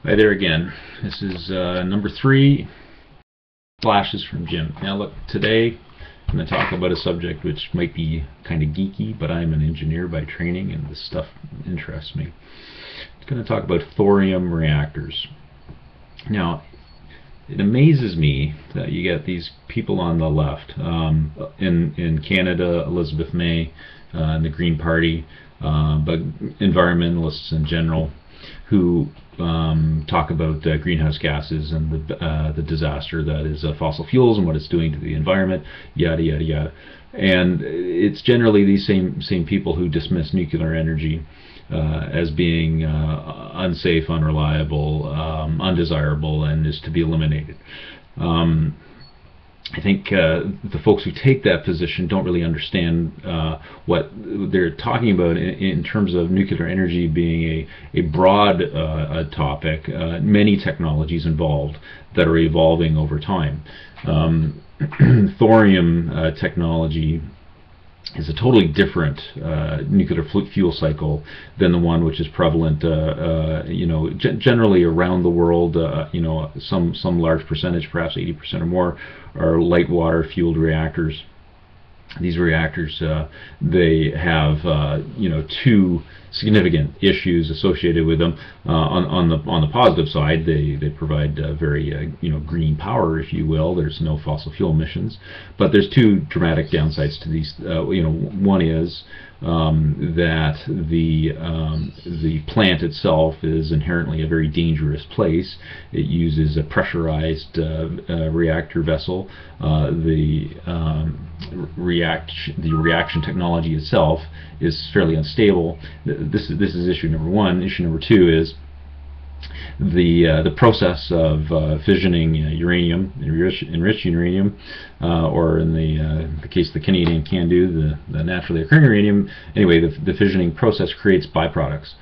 Hi there again. This is number 3, flashes from Jim. Now look, today I'm going to talk about a subject which might be kind of geeky, but I'm an engineer by training and this stuff interests me. I'm going to talk about thorium reactors. Now, it amazes me that you get these people on the left, in Canada, Elizabeth May, and the Green Party, but environmentalists in general, who talk about greenhouse gases and the disaster that is fossil fuels and what it's doing to the environment, yada yada yada. And it's generally these same people who dismiss nuclear energy as being unsafe, unreliable, undesirable, and is to be eliminated. I think the folks who take that position don't really understand what they're talking about in terms of nuclear energy being a broad topic, many technologies involved that are evolving over time. Thorium technology is a totally different nuclear fuel cycle than the one which is prevalent, generally around the world. Some large percentage, perhaps 80% or more, are light water fueled reactors. These reactors, they have two significant issues associated with them. On the positive side, they provide very green power, if you will. There's no fossil fuel emissions, but there's two dramatic downsides to these. One is that the plant itself is inherently a very dangerous place. It uses a pressurized reactor vessel. The reaction technology itself is fairly unstable. This is issue number one. Issue number two is the process of fissioning uranium, enriched uranium, or in the case the Canadian can do, the naturally occurring uranium. Anyway, the fissioning process creates byproducts,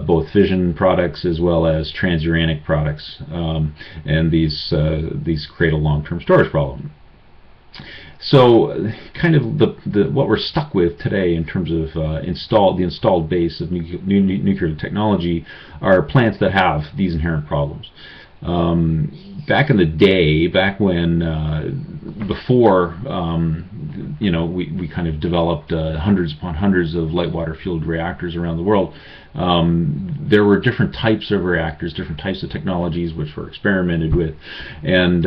both fission products as well as transuranic products, and these create a long-term storage problem. So, kind of what we're stuck with today in terms of the installed base of nuclear technology are plants that have these inherent problems. Back in the day, back when before we kind of developed hundreds upon hundreds of light water fueled reactors around the world, there were different types of reactors, different types of technologies which were experimented with, and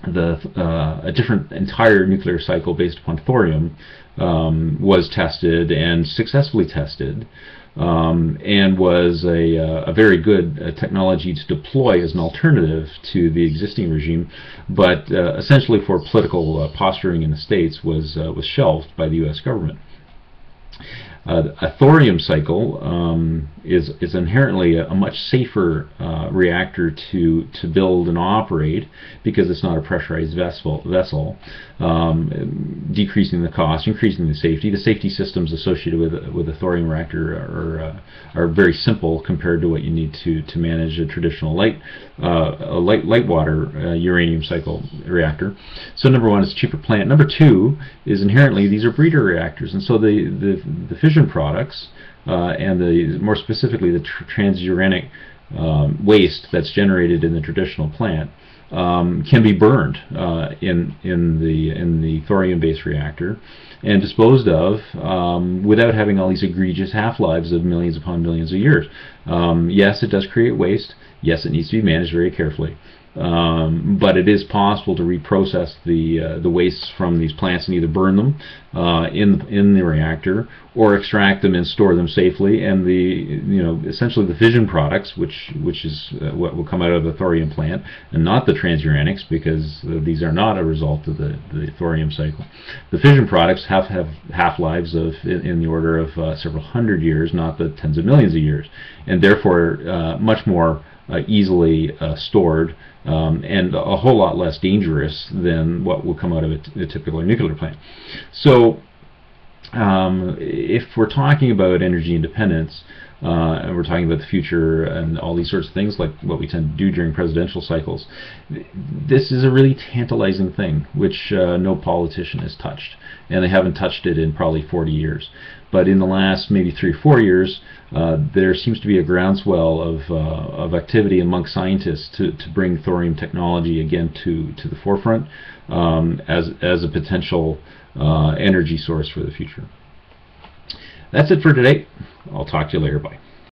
a different entire nuclear cycle based upon thorium was tested and successfully tested, and was a very good technology to deploy as an alternative to the existing regime, but essentially for political posturing in the States was shelved by the U.S. government. A thorium cycle is inherently a much safer reactor to build and operate, because it's not a pressurized vessel, decreasing the cost, increasing the safety. The safety systems associated with a thorium reactor are very simple compared to what you need to manage a traditional light water uranium cycle reactor. So number one, it's a cheaper plant. Number two is inherently these are breeder reactors, and so the fission products and more specifically the transuranic waste that's generated in the traditional plant can be burned in the thorium-based reactor and disposed of without having all these egregious half-lives of millions upon millions of years. Yes, it does create waste. Yes, it needs to be managed very carefully. But it is possible to reprocess the wastes from these plants and either burn them in the reactor, or extract them and store them safely. And essentially the fission products, which is what will come out of the thorium plant, and not the transuranics, because these are not a result of the thorium cycle. The fission products have half-lives of in the order of several hundred years, not the tens of millions of years, and therefore much more easily stored, and a whole lot less dangerous than what will come out of a typical nuclear plant. So if we're talking about energy independence, and we're talking about the future and all these sorts of things, like what we tend to do during presidential cycles, this is a really tantalizing thing which no politician has touched, and they haven't touched it in probably 40 years. But in the last maybe 3 or 4 years, there seems to be a groundswell of activity among scientists to bring thorium technology again to the forefront as a potential energy source for the future. That's it for today. I'll talk to you later. Bye.